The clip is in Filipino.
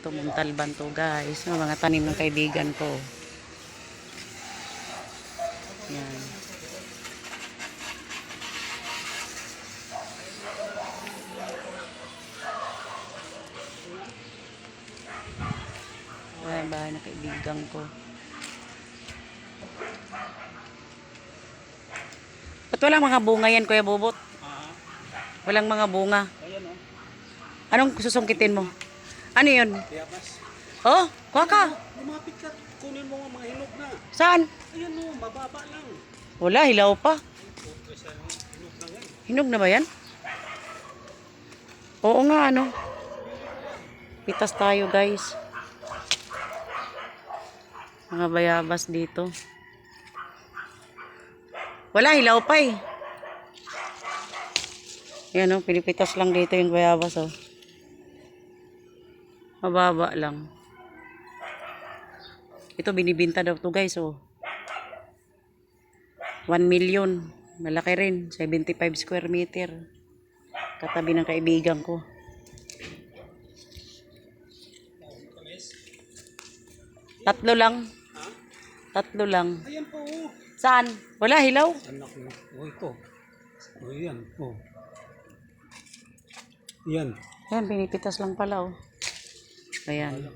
dito, Montalban to guys. Yung mga tanim ng kaibigan ko. Yan. Ayan, bahay ng kaibigan ko. Ba't walang mga bunga yan, Kuya Bobot? Walang mga bunga. Anong susungkitin mo? Ano yun? Oh, kuha ka. Lumapit ka, kunin mo ang mga hinog na. Saan? Ayan o, mababa lang. Wala, hilaw pa. Hinog na yan. Hinog na ba yan? Oo nga, ano. Pitas tayo, guys. Mga bayabas dito. Wala, hilaw pa eh. Yan o, pinipitas lang dito yung bayabas o. Mababa lang. Ito, binibinta daw to guys o. 1 million. Malaki rin. 75 square meter. Katabi ng kaibigan ko. Tatlo lang. Tatlo lang. Ayan po o. Saan? Wala, hilaw. Anak mo. O ito. O yan o. Yan. Ayan, pinipitas lang pala oh. Ayan.